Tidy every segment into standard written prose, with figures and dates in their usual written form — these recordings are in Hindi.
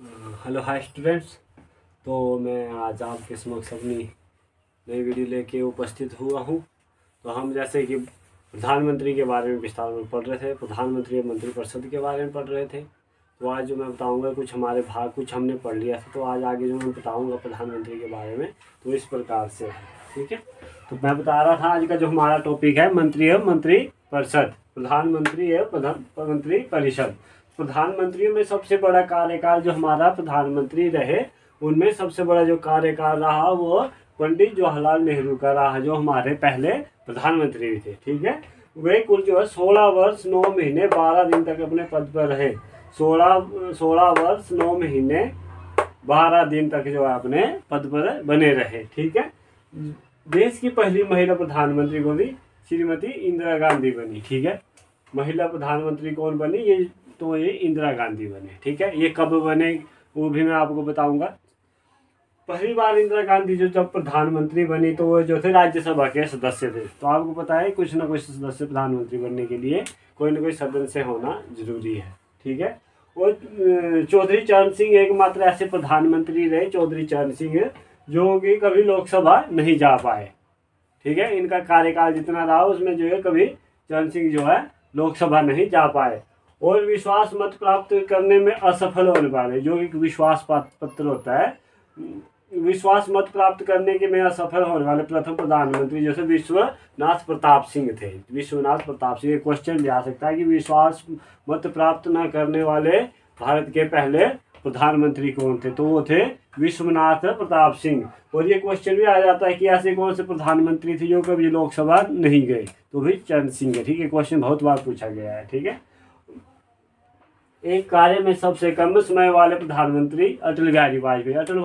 Hello hi students. तो मैं आज आपके समक्ष अपनी नई वीडियो लेके उपस्थित हुआ हूँ। तो हम जैसे कि प्रधानमंत्री के बारे में विस्तार में पढ़ रहे थे, प्रधानमंत्री और मंत्रिपरिषद के बारे में पढ़ रहे थे। तो आज जो मैं बताऊंगा कुछ हमारे भाग कुछ हमने पढ़ लिया था, तो आज आगे जो मैं बताऊंगा प्रधानमंत्री के बारे में तो इस प्रकार से है। ठीक है, तो मैं बता रहा था आज का जो हमारा टॉपिक है मंत्री एवं मंत्रिपरिषद, प्रधानमंत्री एवं मंत्रिपरिषद। प्रधानमंत्रियों में सबसे बड़ा कार्यकाल जो हमारा प्रधानमंत्री रहे, उनमें सबसे बड़ा जो कार्यकाल रहा वो पंडित जवाहरलाल नेहरू का रहा, जो हमारे पहले प्रधानमंत्री भी थे। ठीक है, वे कुल जो है 16 वर्ष 9 महीने 12 दिन तक अपने पद पर रहे। 16 वर्ष 9 महीने 12 दिन तक जो है अपने पद पर बने रहे। ठीक है, देश की पहली महिला प्रधानमंत्री कौन थी? श्रीमती इंदिरा गांधी बनी। ठीक है, महिला प्रधानमंत्री कौन बनी? ये इंदिरा गांधी बने। ठीक है, ये कब बने वो भी मैं आपको बताऊंगा। पहली बार इंदिरा गांधी जो जब प्रधानमंत्री बनी तो वो जो थे राज्यसभा के सदस्य थे। तो आपको पता है कुछ ना कुछ सदस्य प्रधानमंत्री बनने के लिए कोई ना कोई सदन से होना जरूरी है। ठीक है, और चौधरी चरण सिंह एकमात्र ऐसे प्रधानमंत्री रहे, चौधरी चरण सिंह, जो कि कभी लोकसभा नहीं जा पाए। ठीक है, इनका कार्यकाल जितना रहा उसमें जो है कभी चरण सिंह जो है लोकसभा नहीं जा पाए। और विश्वास मत प्राप्त करने में असफल होने वाले, जो एक विश्वास पत्र होता है, विश्वास मत प्राप्त करने के में असफल होने वाले प्रथम प्रधानमंत्री जैसे विश्वनाथ प्रताप सिंह थे। विश्वनाथ प्रताप सिंह, क्वेश्चन भी आ सकता है कि विश्वास मत प्राप्त न करने वाले भारत के पहले प्रधानमंत्री कौन थे? तो वो थे विश्वनाथ प्रताप सिंह। और ये क्वेश्चन भी आ जाता है कि ऐसे कौन से प्रधानमंत्री थे जो कभी लोकसभा नहीं गए? तो भी चरण सिंह है। ठीक है, क्वेश्चन बहुत बार पूछा गया है। ठीक है, एक कार्य में सबसे कम समय वाले प्रधानमंत्री अटल बिहारी वाजपेयी। अटल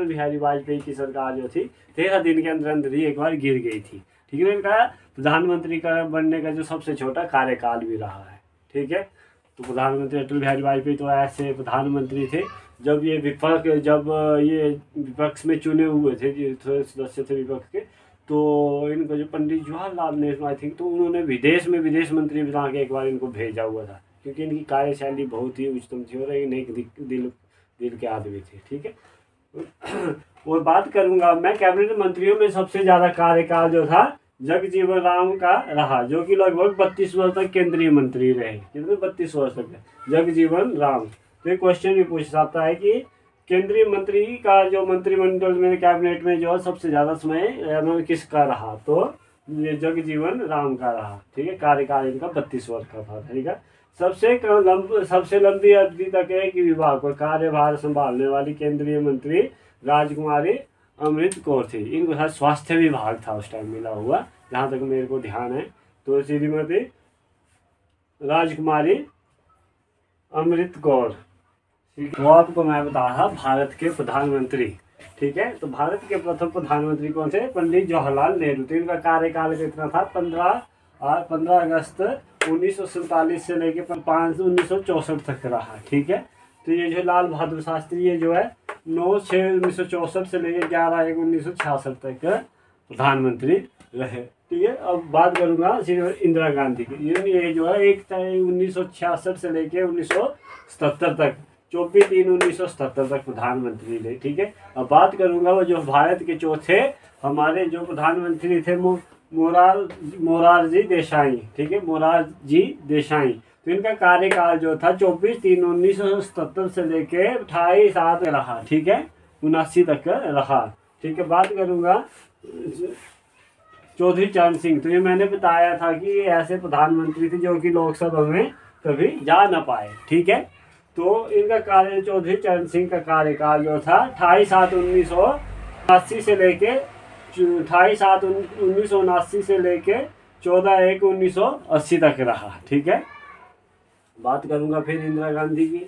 बिहारी वाजपेयी की सरकार जो थी 13 दिन के अंदर अंदर ही एक बार गिर गई थी। ठीक है, इनका प्रधानमंत्री का बनने का जो सबसे छोटा कार्यकाल भी रहा है। ठीक है, तो प्रधानमंत्री अटल बिहारी वाजपेयी तो ऐसे प्रधानमंत्री थे जब ये विपक्ष में चुने हुए थे, थोड़े सदस्य थे विपक्ष के, तो इनको जो पंडित जवाहरलाल नेहरू आई थिंक, तो उन्होंने विदेश मंत्री बना के एक बार इनको भेजा हुआ था, क्योंकि इनकी कार्यशैली बहुत ही उच्चतम थी और एक दिल के आदमी थे। ठीक है, और बात करूंगा मैं कैबिनेट मंत्रियों में सबसे ज़्यादा कार्यकाल जो था जगजीवन राम का रहा, जो कि लगभग 32 वर्ष तक केंद्रीय मंत्री रहे। कितने? 32 वर्ष तक जगजीवन राम। तो ये क्वेश्चन भी पूछ सकता है कि केंद्रीय मंत्री का जो मंत्रिमंडल में कैबिनेट में जो है सबसे ज़्यादा समय किसका रहा? तो ये जगजीवन राम का रहा। ठीक है, कार्यकाल इनका 32 वर्ष का था। ठीक है, सबसे लंबी अवधि तक एक विभाग पर कार्यभार संभालने वाली केंद्रीय मंत्री राजकुमारी अमृत कौर थी। इनको शायद स्वास्थ्य विभाग था उस टाइम मिला हुआ, जहाँ तक मेरे को ध्यान है। तो श्रीमती राजकुमारी अमृत कौर, तो आपको मैं बता रहा भारत के प्रधानमंत्री। ठीक है, तो भारत के प्रथम प्रधानमंत्री कौन थे? पंडित जवाहरलाल नेहरू। तो इनका कार्यकाल कितना था? 15 अगस्त 1947 से लेके 1964 तक रहा। ठीक है, तो ये जो लाल बहादुर शास्त्री ये जो है 9/6/1964 से लेके 11/1/1966 तक प्रधानमंत्री रहे। ठीक है, अब बात करूंगा इंदिरा गांधी की। ये जो है 1/1966 से लेके 1977 तक, 24/3/1977 तक प्रधानमंत्री रहे। ठीक है, अब बात करूंगा वो जो भारत के चौथे हमारे जो प्रधानमंत्री थे मोरारजी देसाई। ठीक है, मोरारजी देसाई। तो इनका कार्यकाल जो था 24/3/1977 से लेके 28/7 रहा। ठीक है, 79 तक रहा। ठीक है, बात करूंगा चौधरी चरण सिंह। तो ये मैंने बताया था कि ये ऐसे प्रधानमंत्री थे जो कि लोकसभा में कभी जा ना पाए। ठीक है, तो इनका चौधरी चरण सिंह का कार्यकाल जो था 28/7/1979 से लेके 28/7/1979 से लेके 14/1/1980 तक रहा। ठीक है, बात करूंगा फिर इंदिरा गांधी की।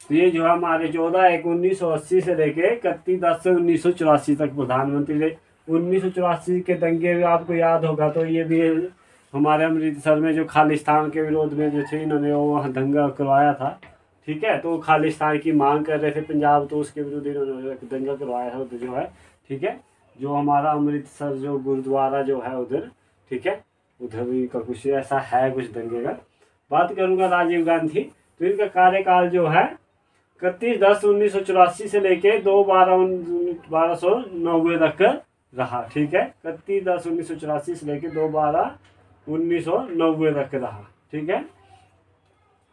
तो ये जो है हमारे 14/1/1980 से लेके 31/10/1984 तक प्रधानमंत्री रहे। 1984 के दंगे भी आपको याद होगा, तो ये भी हमारे अमृतसर में जो खालिस्तान के विरोध में जो थे इन्होंने वो वहाँ दंगा करवाया था। ठीक है, तो खालिस्तान की मांग कर रहे थे पंजाब, तो उसके विरुद्ध इन्होंने दंगा करवाया था उधर जो है। ठीक है, जो हमारा अमृतसर जो गुरुद्वारा जो है उधर, ठीक है, उधर भी का कुछ ऐसा है कुछ दंगे का। बात करूंगा राजीव गांधी। तो इनका कार्यकाल जो है 31/10/1984 से लेके 2/12/1290 तक रहा। ठीक है, 31/10/1984 से लेके 2/12/1990 तक रहा। ठीक है,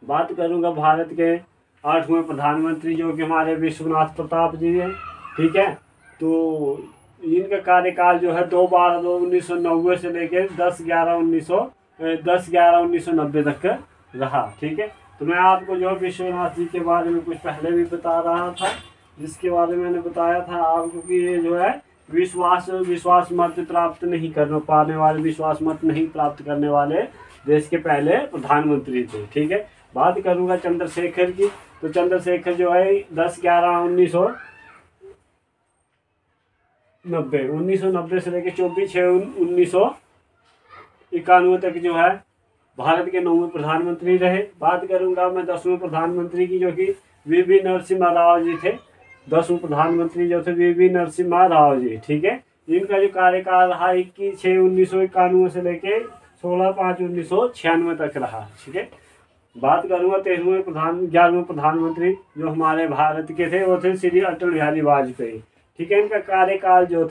बात करूंगा भारत के 8वें प्रधानमंत्री जो कि हमारे विश्वनाथ प्रताप जी हैं। ठीक है, तो इनका कार्यकाल जो है 2/12/1990 से लेके 10/11/1990 तक रहा। ठीक है, तो मैं आपको जो विश्वनाथ जी के बारे में कुछ पहले भी बता रहा था, जिसके बारे में मैंने बताया था आपको कि ये जो है विश्वास मत प्राप्त नहीं कर पाने वाले, विश्वास मत नहीं प्राप्त करने वाले देश के पहले प्रधानमंत्री थे। ठीक है, बात करूंगा चंद्रशेखर की, तो चंद्रशेखर जो है 10/11/1990 से लेकर 24/6/1991 तक जो है भारत के 9वें प्रधानमंत्री रहे। बात करूंगा मैं 10वें प्रधानमंत्री की, जो कि वी नरसिम्हा राव जी थे। 10वें प्रधानमंत्री जो थे वी नरसिम्हा राव जी। ठीक है, इनका जो कार्यकाल रहा 21/6/1991 से लेके 16/5/1996 तक रहा। ठीक है, बात करूंगा 11वें प्रधानमंत्री जो हमारे भारत के थे, वो थे श्री अटल बिहारी वाजपेयी। ठीक है, इनका कार्यकाल जो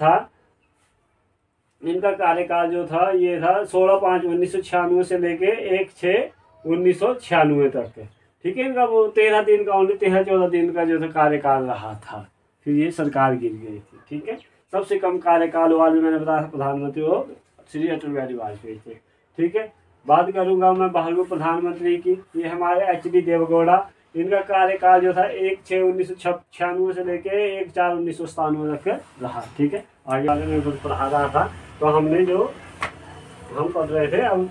था ये था 16/5/1996 से लेके 1/6/1996 तक। ठीक है, इनका वो 13-14 दिन का जो था कार्यकाल रहा था, फिर ये सरकार गिर गई थी। ठीक है, सबसे कम कार्यकाल वाले मैंने बताया प्रधानमंत्री वो श्री अटल बिहारी वाजपेयी थे। ठीक है, बात करूंगा मैं 12वें प्रधानमंत्री की, ये हमारे HD देवगौड़ा। इनका कार्यकाल जो था 1/6/1996 से लेके 1/4/1997 तक रहा। ठीक है, आगे मैं कुछ पढ़ा रहा था, तो हम पढ़ रहे थे अब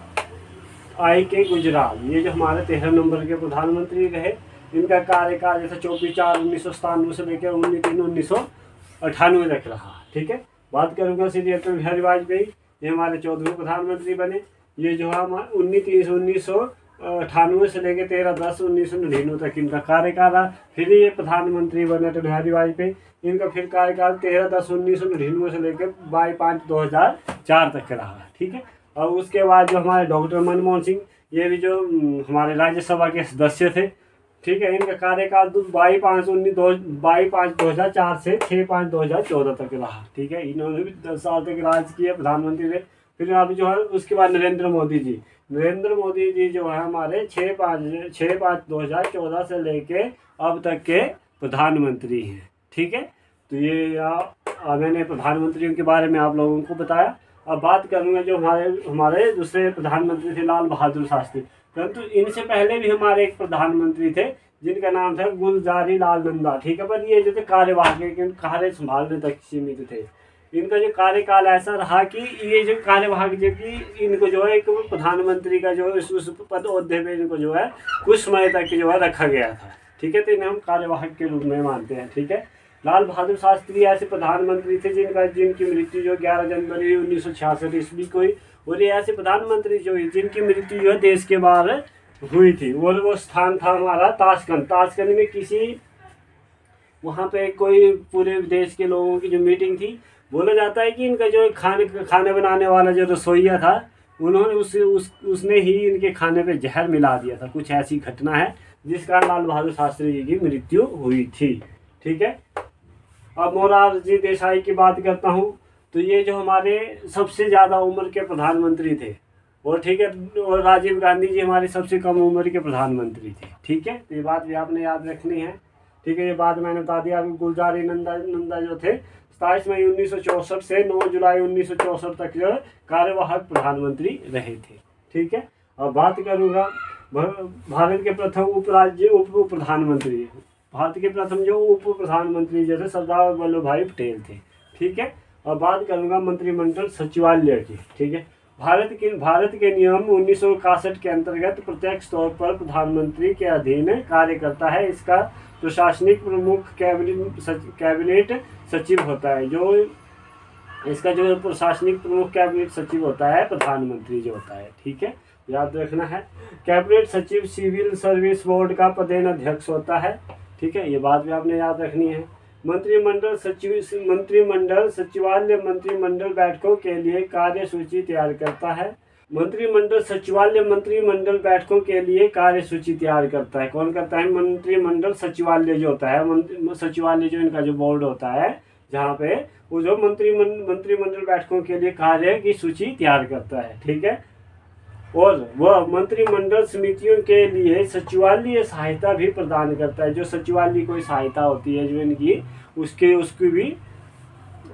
IK गुजराल, ये जो हमारे 13 नंबर के प्रधानमंत्री रहे। इनका कार्यकाल जैसे 24/4/1997 से लेकर 19/3/1998 तक रहा। ठीक है, बात करूंगा श्री अटल बिहारी वाजपेयी, ये हमारे 14वें प्रधानमंत्री बने। ये जो है 19/3/1998 से लेकर 13/10/1999 तक इनका कार्यकाल रहा। फिर ये प्रधानमंत्री बने अटल बिहारी वाजपेयी। इनका फिर कार्यकाल 13/10/1999 से लेकर 22/5/2004 तक रहा। ठीक है, और उसके बाद जो हमारे डॉक्टर मनमोहन सिंह, ये भी जो हमारे राज्यसभा के सदस्य थे। ठीक है, इनका कार्यकाल 22/5/2004 से 6/5/2014 तक रहा। ठीक है, इन्होंने भी 10 साल तक राज किया, प्रधानमंत्री थे। फिर अभी जो है उसके बाद नरेंद्र मोदी जी जो है हमारे 6/5/2014 से लेके अब तक के प्रधानमंत्री हैं। ठीक है, तो ये मैंने प्रधानमंत्रियों के बारे में आप लोगों को बताया। अब बात करूंगा जो हमारे दूसरे प्रधानमंत्री थे लाल बहादुर शास्त्री, परंतु इनसे पहले भी हमारे एक प्रधानमंत्री थे जिनका नाम था गुलजारी लाल नंदा। ठीक है, पर ये जो थे कार्य संभालने तक सीमित थे। इनका जो कार्यकाल ऐसा रहा कि ये जो कार्यवाहक जो कि इनको जो है एक प्रधानमंत्री का जो है उस पद ओहदे में इनको जो है कुछ समय तक जो है रखा गया था। ठीक है, तो इन्हें हम कार्यवाहक के रूप में मानते हैं। ठीक है, लाल बहादुर शास्त्री ऐसे प्रधानमंत्री थे जिनकी मृत्यु जो 11 जनवरी 1966 ईस्वी को हुई। और ये ऐसे प्रधानमंत्री जो जिनकी मृत्यु जो है देश के बाहर हुई थी, और वो स्थान था हमारा ताशकंद में किसी वहाँ पे कोई पूरे देश के लोगों की जो मीटिंग थी। बोला जाता है कि इनका जो खाने बनाने वाला जो रसोइया था, उन्होंने उसने ही इनके खाने पे जहर मिला दिया था। कुछ ऐसी घटना है जिस कारण लाल बहादुर शास्त्री जी की मृत्यु हुई थी। ठीक है, अब मोरारजी देसाई की बात करता हूँ, तो ये जो हमारे सबसे ज़्यादा उम्र के प्रधानमंत्री थे। और ठीक है, और राजीव गांधी जी हमारे सबसे कम उम्र के प्रधानमंत्री थे। ठीक है, तो ये बात भी आपने याद रखनी है। ठीक है, ये बात मैंने बता दिया। गुलजारी नंदा जो थे 27 मई 1964 से 9 जुलाई 1964 तक जो कार्यवाहक प्रधानमंत्री रहे थे। ठीक है, अब बात करूँगा भारत के प्रथम उप प्रधानमंत्री, भारत के प्रथम जो उप प्रधानमंत्री जैसे सरदार वल्लभ भाई पटेल थे। ठीक है, अब बात करूँगा मंत्रिमंडल सचिवालय की। ठीक है, भारत के नियम 1961 के अंतर्गत प्रत्यक्ष तौर पर प्रधानमंत्री के अधीन कार्य करता है। इसका प्रशासनिक प्रमुख कैबिनेट सचिव होता है। इसका जो प्रशासनिक प्रमुख कैबिनेट सचिव होता है प्रधानमंत्री जो होता है। ठीक है, याद रखना है। कैबिनेट सचिव सिविल सर्विस बोर्ड का पदेन अध्यक्ष होता है। ठीक है, ये बात भी आपने याद रखनी है। मंत्रिमंडल सचिवालय मंत्रिमंडल बैठकों के लिए कार्य सूची तैयार करता है। मंत्रिमंडल सचिवालय मंत्रिमंडल बैठकों के लिए कार्यसूची तैयार करता है। कौन करता है? मंत्रिमंडल सचिवालय जो होता है, सचिवालय जो इनका जो बोर्ड होता है, जहाँ पे वो जो मंत्रिमंडल बैठकों के लिए कार्य की सूची तैयार करता है। ठीक है। और वह मंत्रिमंडल समितियों के लिए सचिवालय सहायता भी प्रदान करता है। जो सचिवालय कोई सहायता होती है जो इनकी,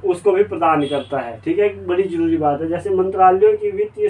उसको भी प्रदान करता है। ठीक है, बड़ी जरूरी बात है। जैसे मंत्रालयों की वित्तीय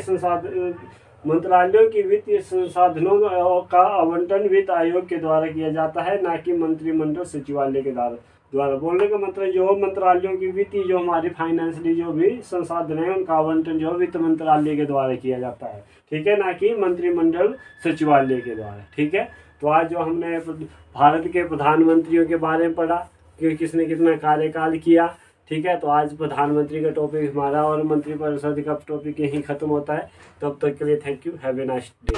संसाधनों का आवंटन वित्त आयोग के द्वारा किया जाता है, ना कि मंत्रिमंडल सचिवालय के द्वारा। बोलने का मतलब जो मंत्रालयों की वित्तीय जो हमारी फाइनेंशियली जो भी संसाधन है उनका आवंटन जो वित्त मंत्रालय के द्वारा किया जाता है। ठीक है, ना कि मंत्रिमंडल सचिवालय के द्वारा। ठीक है। तो आज जो हमने भारत के प्रधानमंत्रियों के बारे में पढ़ा कि किसने कितना कार्यकाल किया। ठीक है। तो आज प्रधानमंत्री का टॉपिक हमारा और मंत्रिपरिषद का टॉपिक यहीं खत्म होता है। तब तक के लिए thank you, have a nice day.